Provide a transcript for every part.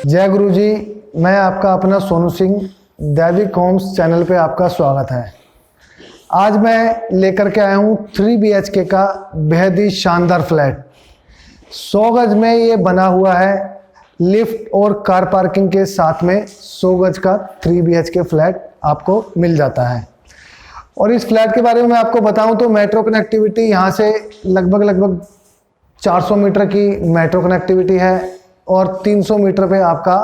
जय गुरु जी। मैं आपका अपना सोनू सिंह, दैविक होम्स चैनल पे आपका स्वागत है। आज मैं लेकर के आया हूँ 3 BHK का बेहद ही शानदार फ्लैट। 100 गज में ये बना हुआ है, लिफ्ट और कार पार्किंग के साथ में 100 गज का 3 BHK फ्लैट आपको मिल जाता है। और इस फ्लैट के बारे में मैं आपको बताऊं तो मेट्रो कनेक्टिविटी यहाँ से लगभग 400 मीटर की मेट्रो कनेक्टिविटी है और 300 मीटर पे आपका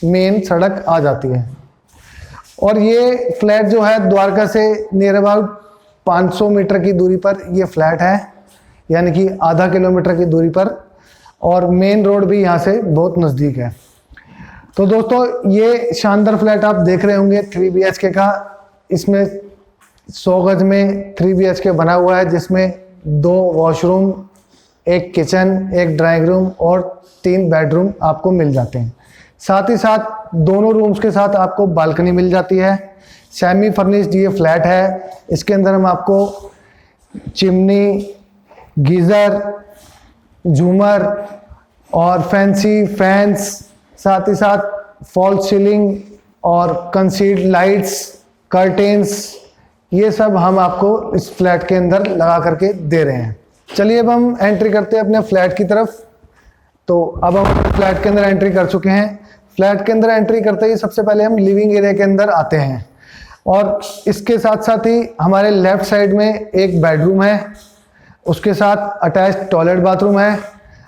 मेन सड़क आ जाती है। और ये फ्लैट जो है द्वारका से नियर अबाउट 500 मीटर की दूरी पर ये फ्लैट है, यानी कि आधा किलोमीटर की दूरी पर, और मेन रोड भी यहाँ से बहुत नज़दीक है। तो दोस्तों ये शानदार फ्लैट आप देख रहे होंगे 3 BHK का। इसमें 100 गज में 3 BHK बना हुआ है, जिसमें 2 वॉशरूम, एक किचन, एक ड्राइंग रूम और 3 बेडरूम आपको मिल जाते हैं। साथ ही साथ दोनों रूम्स के साथ आपको बालकनी मिल जाती है। सेमी फर्निश्ड ये फ्लैट है। इसके अंदर हम आपको चिमनी, गीज़र, झूमर और फैंसी फैंस, साथ ही साथ फॉल सीलिंग और कंसील्ड लाइट्स, कर्टेन्स, ये सब हम आपको इस फ्लैट के अंदर लगा करके दे रहे हैं। चलिए अब हम एंट्री करते हैं अपने फ्लैट की तरफ। तो अब हम फ्लैट के अंदर एंट्री कर चुके हैं। फ्लैट के अंदर एंट्री करते ही सबसे पहले हम लिविंग एरिया के अंदर आते हैं, और इसके साथ साथ ही हमारे लेफ्ट साइड में एक बेडरूम है, उसके साथ अटैच्ड टॉयलेट बाथरूम है,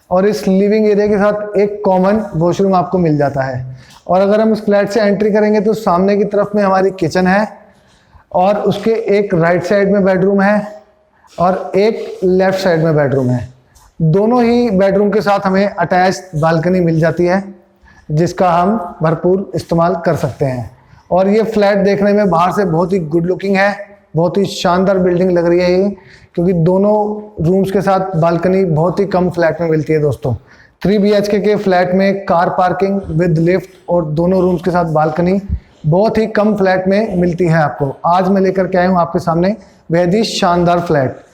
और इस लिविंग एरिया के साथ एक कॉमन वॉशरूम आपको मिल जाता है। और अगर हम इस फ्लैट से एंट्री करेंगे तो सामने की तरफ में हमारी किचन है, और उसके एक राइट साइड में बेडरूम है और एक लेफ्ट साइड में बेडरूम है। दोनों ही बेडरूम के साथ हमें अटैच्ड बालकनी मिल जाती है, जिसका हम भरपूर इस्तेमाल कर सकते हैं। और ये फ्लैट देखने में बाहर से बहुत ही गुड लुकिंग है, बहुत ही शानदार बिल्डिंग लग रही है ये, क्योंकि दोनों रूम्स के साथ बालकनी बहुत ही कम फ्लैट में मिलती है दोस्तों। 3 BHK के फ्लैट में कार पार्किंग विद लिफ्ट और दोनों रूम्स के साथ बालकनी बहुत ही कम फ्लैट में मिलती है आपको। आज मैं लेकर के आया हूँ आपके सामने बेहद ही शानदार फ्लैट।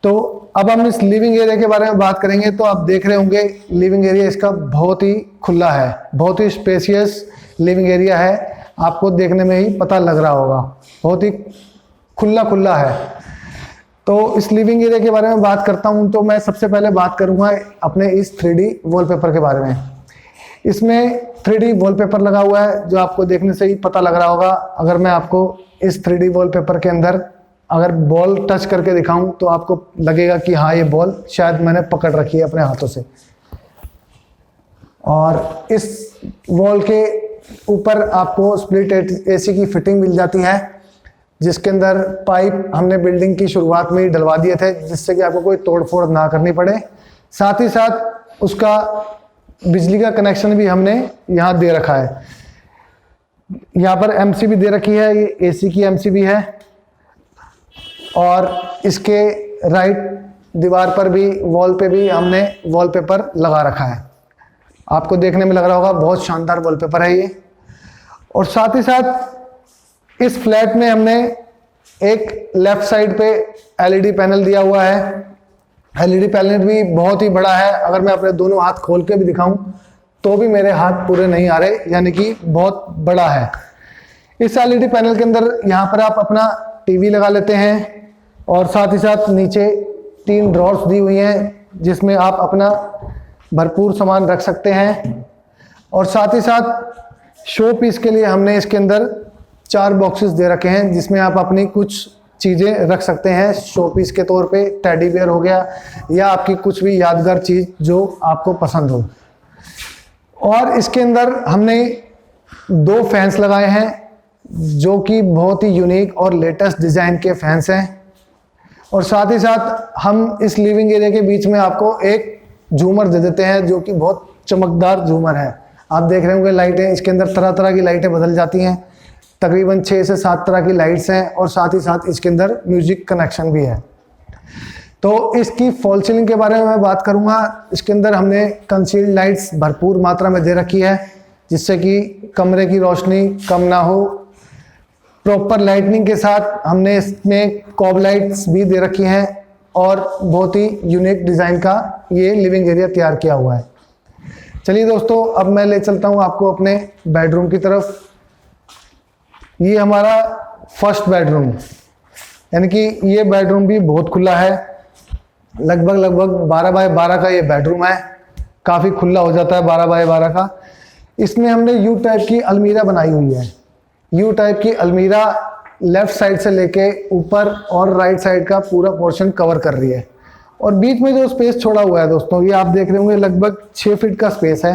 तो अब हम इस लिविंग एरिया के बारे में बात करेंगे। तो आप देख रहे होंगे लिविंग एरिया इसका बहुत ही खुला है, बहुत ही स्पेशियस लिविंग एरिया है। आपको देखने में ही पता लग रहा होगा, बहुत ही खुला है। तो इस लिविंग एरिया के बारे में बात करता हूं तो मैं सबसे पहले बात करूंगा अपने इस 3D वॉलपेपर के बारे में। इसमें 3D वॉलपेपर लगा हुआ है, जो आपको देखने से ही पता लग रहा होगा। अगर मैं आपको इस 3D वॉलपेपर के अंदर अगर बॉल टच करके दिखाऊं तो आपको लगेगा कि हाँ, ये बॉल शायद मैंने पकड़ रखी है अपने हाथों से। और इस वॉल के ऊपर आपको स्प्लिट AC की फिटिंग मिल जाती है, जिसके अंदर पाइप हमने बिल्डिंग की शुरुआत में ही डलवा दिए थे, जिससे कि आपको कोई तोड़फोड़ ना करनी पड़े। साथ ही साथ उसका बिजली का कनेक्शन भी हमने यहाँ दे रखा है। यहाँ पर MC भी दे रखी है, ये AC की MC भी है। और इसके राइट दीवार पर भी, वॉल पे भी हमने वॉलपेपर लगा रखा है। आपको देखने में लग रहा होगा बहुत शानदार वॉलपेपर है ये। और साथ ही साथ इस फ्लैट में हमने एक लेफ्ट साइड पे LED पैनल दिया हुआ है। LED पैनल भी बहुत ही बड़ा है। अगर मैं अपने दोनों हाथ खोल के भी दिखाऊं तो भी मेरे हाथ पूरे नहीं आ रहे, यानी कि बहुत बड़ा है। इस LED पैनल के अंदर यहाँ पर आप अपना TV लगा लेते हैं, और साथ ही साथ नीचे 3 ड्रॉर्स दी हुई हैं, जिसमें आप अपना भरपूर सामान रख सकते हैं। और साथ ही साथ शो पीस के लिए हमने इसके अंदर 4 बॉक्सेस दे रखे हैं, जिसमें आप अपनी कुछ चीज़ें रख सकते हैं शो पीस के तौर पे। टेडी बेयर हो गया, या आपकी कुछ भी यादगार चीज़ जो आपको पसंद हो। और इसके अंदर हमने 2 फैंस लगाए हैं, जो कि बहुत ही यूनिक और लेटेस्ट डिज़ाइन के फैंस हैं। और साथ ही साथ हम इस लिविंग एरिया के बीच में आपको एक झूमर दे देते हैं, जो कि बहुत चमकदार झूमर है। आप देख रहे होंगे लाइटें, इसके अंदर तरह तरह की लाइटें बदल जाती हैं। तकरीबन 6 से 7 तरह की लाइट्स हैं, और साथ ही साथ इसके अंदर म्यूजिक कनेक्शन भी है। तो इसकी फॉल सीलिंग के बारे में मैं बात करूंगा। इसके अंदर हमने कंसील्ड लाइट्स भरपूर मात्रा में दे रखी है, जिससे कि कमरे की रोशनी कम ना हो। प्रॉपर लाइटनिंग के साथ हमने इसमें कॉब लाइट्स भी दे रखी हैं, और बहुत ही यूनिक डिज़ाइन का ये लिविंग एरिया तैयार किया हुआ है। चलिए दोस्तों, अब मैं ले चलता हूँ आपको अपने बेडरूम की तरफ। ये हमारा फर्स्ट बेडरूम, यानी कि ये बेडरूम भी बहुत खुला है। लगभग 12 बाय 12 का ये बेडरूम है। काफ़ी खुला हो जाता है 12 बाय 12 का। इसमें हमने यू टाइप की अलमीरा बनाई हुई है। यू टाइप की अलमीरा लेफ्ट साइड से लेके ऊपर और राइट साइड का पूरा पोर्शन कवर कर रही है। और बीच में जो स्पेस छोड़ा हुआ है दोस्तों, ये आप देख रहे होंगे लगभग 6 फीट का स्पेस है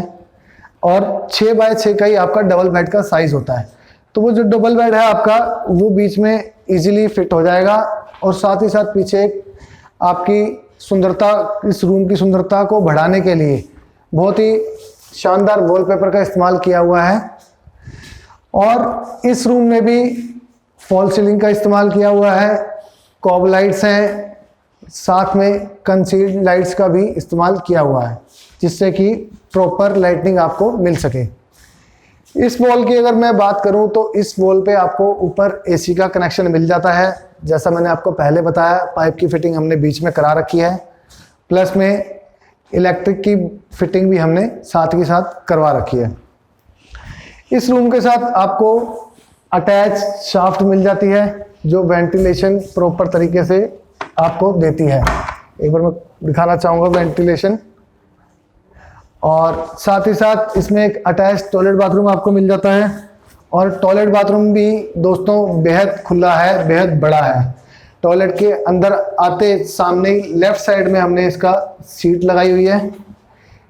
और 6 बाय 6 का ही आपका डबल बेड का साइज होता है। तो वो जो डबल बेड है आपका, वो बीच में इजीली फिट हो जाएगा। और साथ ही साथ पीछे आपकी सुंदरता, इस रूम की सुंदरता को बढ़ाने के लिए बहुत ही शानदार वॉलपेपर का इस्तेमाल किया हुआ है। और इस रूम में भी फॉल सीलिंग का इस्तेमाल किया हुआ है। कॉब लाइट्स हैं, साथ में कंसील्ड लाइट्स का भी इस्तेमाल किया हुआ है, जिससे कि प्रॉपर लाइटनिंग आपको मिल सके। इस वॉल की अगर मैं बात करूं तो इस वॉल पे आपको ऊपर एसी का कनेक्शन मिल जाता है। जैसा मैंने आपको पहले बताया, पाइप की फिटिंग हमने बीच में करा रखी है, प्लस में इलेक्ट्रिक की फिटिंग भी हमने साथ ही साथ करवा रखी है। इस रूम के साथ आपको अटैच शाफ्ट मिल जाती है, जो वेंटिलेशन प्रॉपर तरीके से आपको देती है। एक बार मैं दिखाना चाहूँगा वेंटिलेशन। और साथ ही साथ इसमें एक अटैच टॉयलेट बाथरूम आपको मिल जाता है। और टॉयलेट बाथरूम भी दोस्तों बेहद खुला है, बेहद बड़ा है। टॉयलेट के अंदर आते सामने ही लेफ्ट साइड में हमने इसका सीट लगाई हुई है।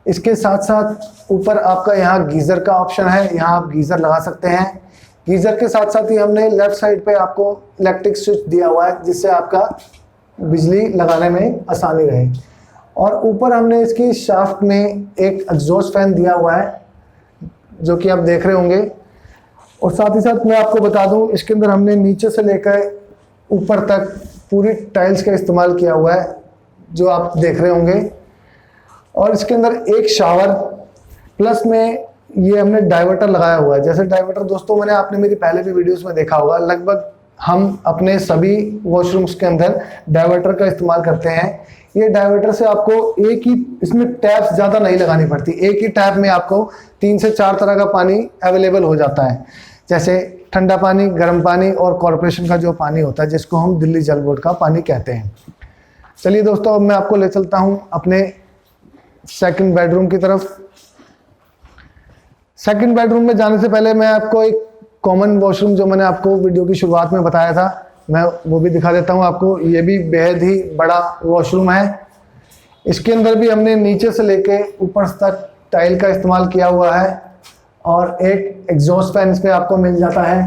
इसके साथ साथ ऊपर आपका यहाँ गीज़र का ऑप्शन है, यहाँ आप गीज़र लगा सकते हैं। गीज़र के साथ साथ ही हमने लेफ्ट साइड पे आपको इलेक्ट्रिक स्विच दिया हुआ है, जिससे आपका बिजली लगाने में आसानी रहे। और ऊपर हमने इसकी शाफ्ट में एक एग्जॉस्ट फैन दिया हुआ है, जो कि आप देख रहे होंगे। और साथ ही साथ मैं आपको बता दूं, इसके अंदर हमने नीचे से लेकर ऊपर तक पूरी टाइल्स का इस्तेमाल किया हुआ है, जो आप देख रहे होंगे। और इसके अंदर एक शावर, प्लस में ये हमने डाइवर्टर लगाया हुआ है। जैसे डाइवर्टर दोस्तों मैंने आपने मेरी पहले भी वीडियोस में देखा होगा, लगभग हम अपने सभी वॉशरूम्स के अंदर डाइवर्टर का इस्तेमाल करते हैं। ये डाइवर्टर से आपको एक ही, इसमें टैप्स ज़्यादा नहीं लगानी पड़ती। एक ही टैप में आपको 3 से 4 तरह का पानी अवेलेबल हो जाता है, जैसे ठंडा पानी, गर्म पानी और कॉरपोरेशन का जो पानी होता है, जिसको हम दिल्ली जल बोर्ड का पानी कहते हैं। चलिए दोस्तों, अब मैं आपको ले चलता हूँ अपने सेकंड बेडरूम की तरफ। सेकंड बेडरूम में जाने से पहले मैं आपको एक कॉमन वॉशरूम, जो मैंने आपको वीडियो की शुरुआत में बताया था, मैं वो भी दिखा देता हूँ आपको। ये भी बेहद ही बड़ा वॉशरूम है। इसके अंदर भी हमने नीचे से लेके ऊपर तक टाइल का इस्तेमाल किया हुआ है। और एक एग्जॉस्ट फैन इसमें आपको मिल जाता है,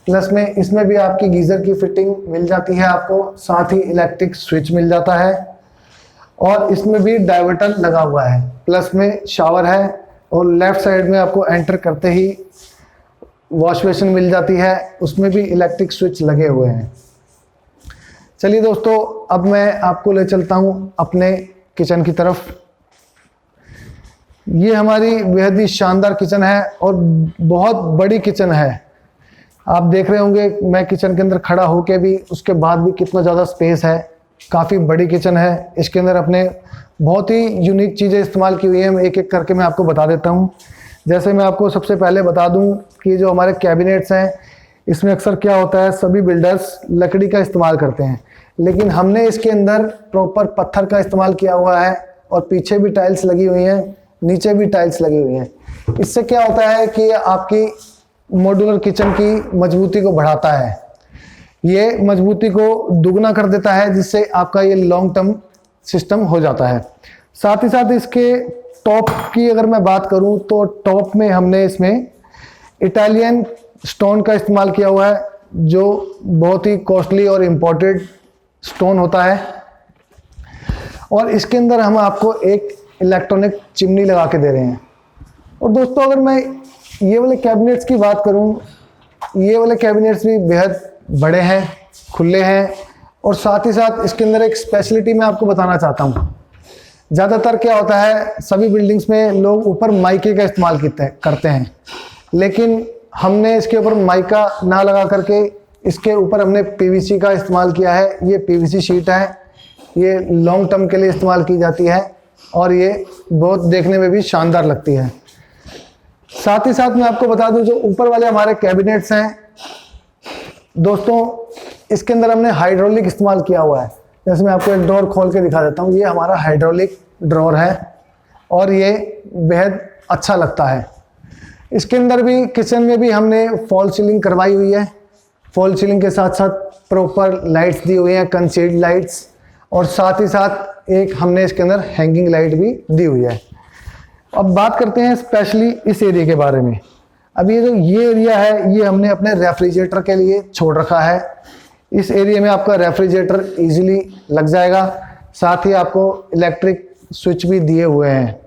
प्लस में इसमें भी आपकी गीज़र की फिटिंग मिल जाती है आपको, साथ ही इलेक्ट्रिक स्विच मिल जाता है। और इसमें भी डाइवर्टर लगा हुआ है, प्लस में शावर है। और लेफ्ट साइड में आपको एंटर करते ही वॉश बेसिन मिल जाती है, उसमें भी इलेक्ट्रिक स्विच लगे हुए हैं। चलिए दोस्तों, अब मैं आपको ले चलता हूँ अपने किचन की तरफ। ये हमारी बेहद ही शानदार किचन है और बहुत बड़ी किचन है। आप देख रहे होंगे मैं किचन के अंदर खड़ा होके भी, उसके बाद भी कितना ज़्यादा स्पेस है। काफ़ी बड़ी किचन है। इसके अंदर अपने बहुत ही यूनिक चीज़ें इस्तेमाल की हुई हैं। एक एक करके मैं आपको बता देता हूँ। जैसे मैं आपको सबसे पहले बता दूं कि जो हमारे कैबिनेट्स हैं, इसमें अक्सर क्या होता है, सभी बिल्डर्स लकड़ी का इस्तेमाल करते हैं, लेकिन हमने इसके अंदर प्रॉपर पत्थर का इस्तेमाल किया हुआ है। और पीछे भी टाइल्स लगी हुई हैं, नीचे भी टाइल्स लगी हुई हैं। इससे क्या होता है कि आपकी मॉड्यूलर किचन की मजबूती को बढ़ाता है। ये मजबूती को दुगना कर देता है, जिससे आपका ये लॉन्ग टर्म सिस्टम हो जाता है। साथ ही साथ इसके टॉप की अगर मैं बात करूं तो टॉप में हमने इसमें इटालियन स्टोन का इस्तेमाल किया हुआ है, जो बहुत ही कॉस्टली और इम्पोर्टेड स्टोन होता है। और इसके अंदर हम आपको एक इलेक्ट्रॉनिक चिमनी लगा के दे रहे हैं। और दोस्तों, अगर मैं ये वाले कैबिनेट्स की बात करूं, ये वाले कैबिनेट्स भी बेहद बड़े हैं, खुले हैं। और साथ ही साथ इसके अंदर एक स्पेशलिटी मैं आपको बताना चाहता हूँ। ज़्यादातर क्या होता है, सभी बिल्डिंग्स में लोग ऊपर माइके का इस्तेमाल करते हैं, लेकिन हमने इसके ऊपर माइका ना लगा करके इसके ऊपर हमने पीवीसी का इस्तेमाल किया है। ये पीवीसी शीट है, ये लॉन्ग टर्म के लिए इस्तेमाल की जाती है। और ये बहुत देखने में भी शानदार लगती है। साथ ही साथ मैं आपको बता दूं, जो ऊपर वाले हमारे कैबिनेट्स हैं दोस्तों, इसके अंदर हमने हाइड्रोलिक इस्तेमाल किया हुआ है। जैसे मैं आपको एक ड्रॉर खोल के दिखा देता हूँ, ये हमारा हाइड्रोलिक ड्रॉर है और ये बेहद अच्छा लगता है। इसके अंदर भी किचन में भी हमने फॉल सीलिंग करवाई हुई है। फॉल सीलिंग के साथ साथ प्रॉपर लाइट्स दी हुई हैं, कंसील्ड लाइट्स, और साथ ही साथ एक हमने इसके अंदर हैंगिंग लाइट भी दी हुई है। अब बात करते हैं स्पेशली इस एरिया के बारे में। अब ये एरिया है, ये हमने अपने रेफ्रिजरेटर के लिए छोड़ रखा है। इस एरिया में आपका रेफ्रिजरेटर इजीली लग जाएगा। साथ ही आपको इलेक्ट्रिक स्विच भी दिए हुए हैं।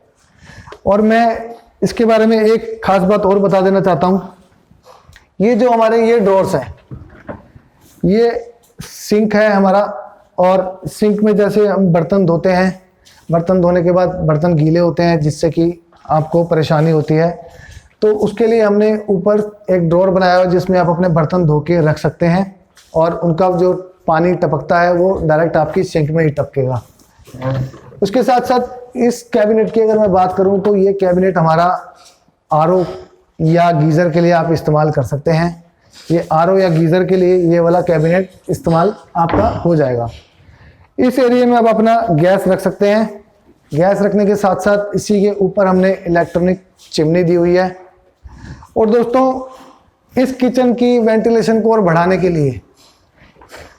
और मैं इसके बारे में एक खास बात और बता देना चाहता हूँ। ये जो हमारे ये ड्रॉर्स हैं, ये सिंक है हमारा, और सिंक में जैसे हम बर्तन धोते हैं, बर्तन धोने के बाद बर्तन गीले होते हैं जिससे कि आपको परेशानी होती है, तो उसके लिए हमने ऊपर एक ड्रॉर बनाया हुआ जिसमें आप अपने बर्तन धो के रख सकते हैं और उनका जो पानी टपकता है वो डायरेक्ट आपकी सिंक में ही टपकेगा। उसके साथ साथ इस कैबिनेट की अगर मैं बात करूं तो ये कैबिनेट हमारा आरओ या गीज़र के लिए आप इस्तेमाल कर सकते हैं। ये आरओ या गीज़र के लिए ये वाला कैबिनेट इस्तेमाल आपका हो जाएगा। इस एरिया में आप अपना गैस रख सकते हैं। गैस रखने के साथ साथ इसी के ऊपर हमने इलेक्ट्रॉनिक चिमनी दी हुई है। और दोस्तों, इस किचन की वेंटिलेशन को और बढ़ाने के लिए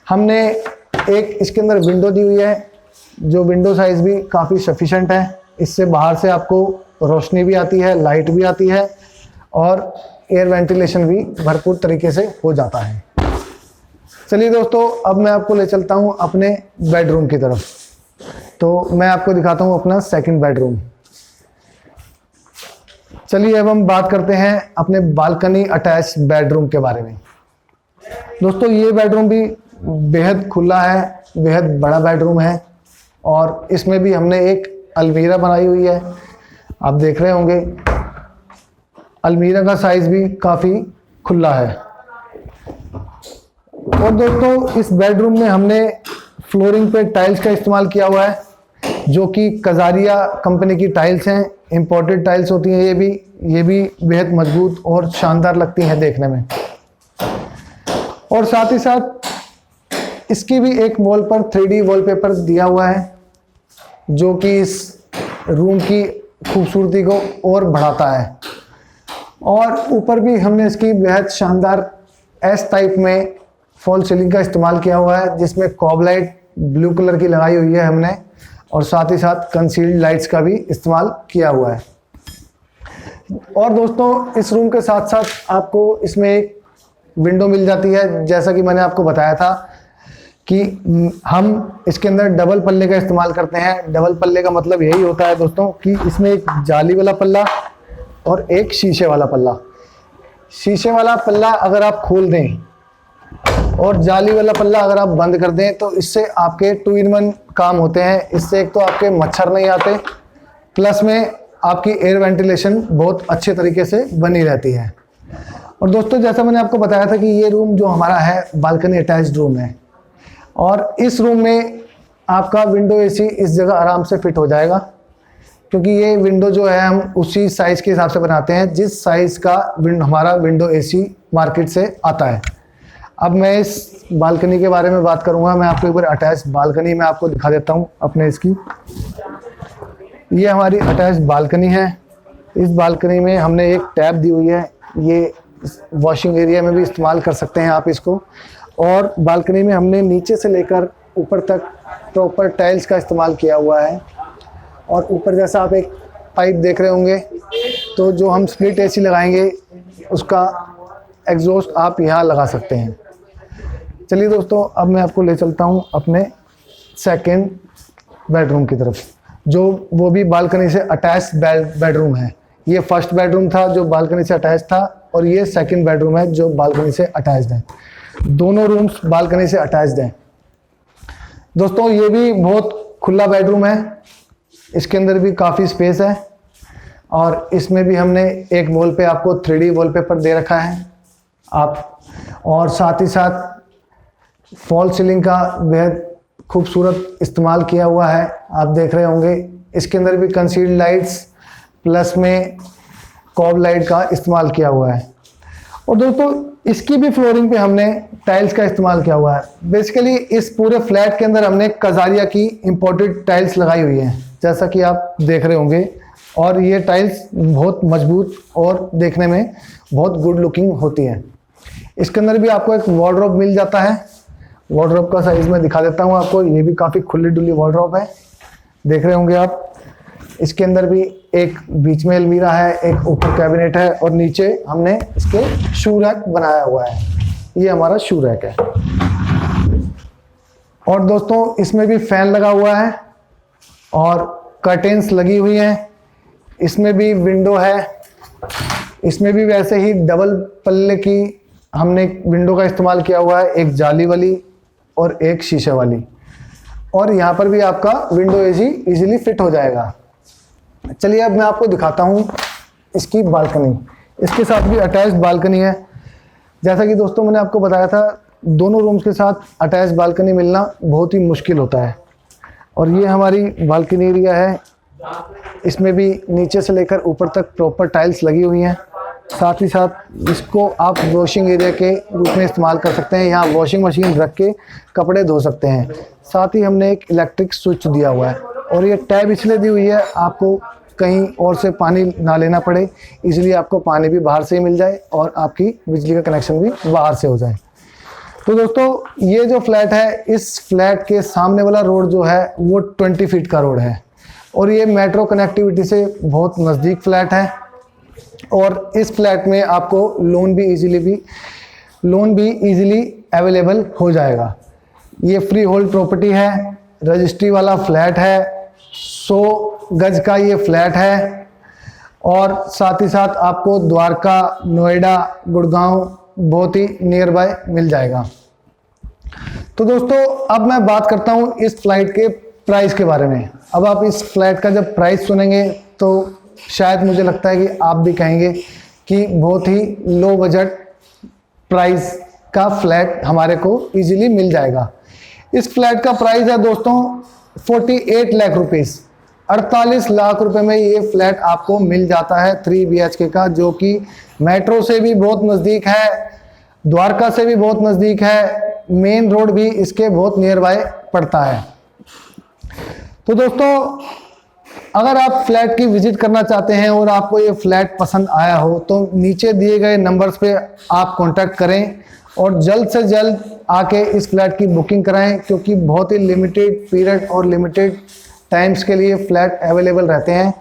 हमने एक इसके अंदर विंडो दी हुई है, जो विंडो साइज़ भी काफ़ी सफिशेंट है। इससे बाहर से आपको रोशनी भी आती है, लाइट भी आती है और एयर वेंटिलेशन भी भरपूर तरीके से हो जाता है। चलिए दोस्तों, अब मैं आपको ले चलता हूँ अपने बेडरूम की तरफ। तो मैं आपको दिखाता हूँ अपना सेकंड बेडरूम। चलिए अब हम बात करते हैं अपने बालकनी अटैच बेडरूम के बारे में। दोस्तों, ये बेडरूम भी बेहद खुला है, बेहद बड़ा बेडरूम है और इसमें भी हमने एक अलमीरा बनाई हुई है। आप देख रहे होंगे अलमीरा का साइज भी काफ़ी खुला है। और दोस्तों, इस बेडरूम में हमने फ्लोरिंग पे टाइल्स का इस्तेमाल किया हुआ है, जो कि कजारिया कंपनी की टाइल्स हैं। इंपोर्टेड टाइल्स होती हैं ये भी बेहद मजबूत और शानदार लगती हैं देखने में। और साथ ही साथ इसकी भी एक वॉल पर 3D वॉलपेपर दिया हुआ है, जो कि इस रूम की खूबसूरती को और बढ़ाता है। और ऊपर भी हमने इसकी बेहद शानदार एस टाइप में फॉल सीलिंग का इस्तेमाल किया हुआ है, जिसमें कॉब लाइट ब्लू कलर की लगाई हुई है हमने, और साथ ही साथ कंसील्ड लाइट्स का भी इस्तेमाल किया हुआ है। और दोस्तों, इस रूम के साथ साथ आपको इसमें एक विंडो मिल जाती है। जैसा कि मैंने आपको बताया था कि हम इसके अंदर डबल पल्ले का इस्तेमाल करते हैं। डबल पल्ले का मतलब यही होता है दोस्तों कि इसमें एक जाली वाला पल्ला और एक शीशे वाला पल्ला। शीशे वाला पल्ला अगर आप खोल दें और जाली वाला पल्ला अगर आप बंद कर दें तो इससे आपके 2-in-1 काम होते हैं। इससे एक तो आपके मच्छर नहीं आते, प्लस में आपकी एयर वेंटिलेशन बहुत अच्छे तरीके से बनी रहती है। और दोस्तों, जैसा मैंने आपको बताया था कि ये रूम जो हमारा है बालकनी अटैच्ड रूम है, और इस रूम में आपका विंडो एसी इस जगह आराम से फिट हो जाएगा, क्योंकि ये विंडो जो है हम उसी साइज़ के हिसाब से बनाते हैं जिस साइज़ का हमारा विंडो एसी मार्केट से आता है। अब मैं इस बालकनी के बारे में बात करूंगा। मैं आपको एक बार अटैच बालकनी में आपको दिखा देता हूं अपने इसकी। ये हमारी अटैच बालकनी है। इस बालकनी में हमने एक टैप दी हुई है, ये वॉशिंग एरिया में भी इस्तेमाल कर सकते हैं आप इसको। और बालकनी में हमने नीचे से लेकर ऊपर तक प्रॉपर टाइल्स का इस्तेमाल किया हुआ है। और ऊपर जैसा आप एक पाइप देख रहे होंगे, तो जो हम स्प्लिट एसी लगाएंगे उसका एग्जॉस्ट आप यहाँ लगा सकते हैं। चलिए दोस्तों, अब मैं आपको ले चलता हूँ अपने सेकंड बेडरूम की तरफ, जो वो भी बालकनी से अटैच बेडरूम है। ये फर्स्ट बेडरूम था जो बालकनी से अटैच था, और ये सेकंड बेडरूम है जो बालकनी से अटैच्ड है। दोनों रूम्स बालकनी से अटैच्ड हैं। दोस्तों, ये भी बहुत खुला बेडरूम है। इसके अंदर भी काफ़ी स्पेस है, और इसमें भी हमने एक वॉल पे आपको 3D वॉलपेपर दे रखा है आप, और साथ ही साथ फॉल सीलिंग का बेहद खूबसूरत इस्तेमाल किया हुआ है। आप देख रहे होंगे इसके अंदर भी कंसील्ड लाइट्स प्लस में कॉब लाइट का इस्तेमाल किया हुआ है। और दोस्तों इसकी भी फ्लोरिंग पे हमने टाइल्स का इस्तेमाल किया हुआ है। बेसिकली इस पूरे फ्लैट के अंदर हमने कजारिया की इंपोर्टेड टाइल्स लगाई हुई हैं, जैसा कि आप देख रहे होंगे। और ये टाइल्स बहुत मजबूत और देखने में बहुत गुड लुकिंग होती हैं। इसके अंदर भी आपको एक वार्डरोब मिल जाता है। वार्डरोब का साइज मैं दिखा देता हूँ आपको। ये भी काफ़ी खुली डुली वार्डरोब है, देख रहे होंगे आप। इसके अंदर भी एक बीच में अलमीरा है, एक ऊपर कैबिनेट है और नीचे हमने इसके शू रैक बनाया हुआ है। ये हमारा शू रैक है। और दोस्तों इसमें भी फैन लगा हुआ है और कर्टेन्स लगी हुई हैं। इसमें भी विंडो है। इसमें भी वैसे ही डबल पल्ले की हमने विंडो का इस्तेमाल किया हुआ है, एक जाली वाली और एक शीशे वाली। और यहाँ पर भी आपका विंडो एसी इजीली फिट हो जाएगा। चलिए अब मैं आपको दिखाता हूँ इसकी बालकनी। इसके साथ भी अटैच्ड बालकनी है। जैसा कि दोस्तों मैंने आपको बताया था, दोनों रूम्स के साथ अटैच्ड बालकनी मिलना बहुत ही मुश्किल होता है। और ये हमारी बालकनी एरिया है। इसमें भी नीचे से लेकर ऊपर तक प्रॉपर टाइल्स लगी हुई हैं। साथ ही साथ इसको आप वॉशिंग एरिया के रूप में इस्तेमाल कर सकते हैं। यहाँ वॉशिंग मशीन रख के कपड़े धो सकते हैं। साथ ही हमने एक इलेक्ट्रिक स्विच दिया हुआ है। और ये टैब इसलिए दी हुई है आपको कहीं और से पानी ना लेना पड़े, इसलिए आपको पानी भी बाहर से ही मिल जाए और आपकी बिजली का कनेक्शन भी बाहर से हो जाए। तो दोस्तों ये जो फ्लैट है, इस फ्लैट के सामने वाला रोड जो है वो 20 फीट का रोड है और ये मेट्रो कनेक्टिविटी से बहुत नज़दीक फ्लैट है। और इस फ्लैट में आपको लोन भी इजीली अवेलेबल हो जाएगा। ये फ्री होल्ड प्रॉपर्टी है, रजिस्ट्री वाला फ्लैट है, 100 गज का ये फ्लैट है। और साथ ही साथ आपको द्वारका, नोएडा, गुड़गांव बहुत ही नियर बाय मिल जाएगा। तो दोस्तों अब मैं बात करता हूँ इस फ्लैट के प्राइस के बारे में। अब आप इस फ्लैट का जब प्राइस सुनेंगे तो शायद मुझे लगता है कि आप भी कहेंगे कि बहुत ही लो बजट प्राइस का फ्लैट हमारे को इजीली मिल जाएगा। इस फ्लैट का प्राइस है दोस्तों 48 लाख रुपीस। 48 लाख रुपए में ये फ्लैट आपको मिल जाता है 3 BHK का, जो कि मेट्रो से भी बहुत नज़दीक है, द्वारका से भी बहुत नज़दीक है, मेन रोड भी इसके बहुत नियर बाय पड़ता है। तो दोस्तों अगर आप फ्लैट की विजिट करना चाहते हैं और आपको ये फ्लैट पसंद आया हो तो नीचे दिए गए नंबर्स पे आप कांटेक्ट करें और जल्द से जल्द आके इस फ्लैट की बुकिंग कराएं, क्योंकि बहुत ही लिमिटेड पीरियड और लिमिटेड टाइम्स के लिए फ्लैट अवेलेबल रहते हैं।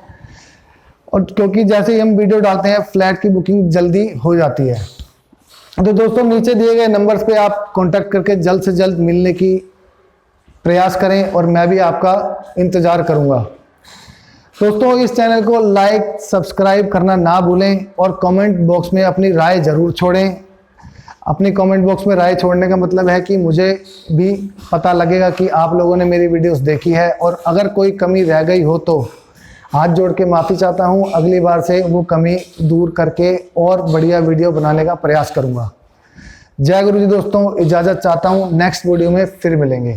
और क्योंकि जैसे ही हम वीडियो डालते हैं फ्लैट की बुकिंग जल्दी हो जाती है। तो दोस्तों नीचे दिए गए नंबर्स पे आप कांटेक्ट करके जल्द से जल्द मिलने की प्रयास करें और मैं भी आपका इंतज़ार करूंगा। दोस्तों इस चैनल को लाइक सब्सक्राइब करना ना भूलें और कमेंट बॉक्स में अपनी राय ज़रूर छोड़ें। अपनी कमेंट बॉक्स में राय छोड़ने का मतलब है कि मुझे भी पता लगेगा कि आप लोगों ने मेरी वीडियोस देखी है, और अगर कोई कमी रह गई हो तो हाथ जोड़ के माफ़ी चाहता हूँ। अगली बार से वो कमी दूर करके और बढ़िया वीडियो बनाने का प्रयास करूँगा। जय गुरु जी दोस्तों, इजाज़त चाहता हूँ। नेक्स्ट वीडियो में फिर मिलेंगे।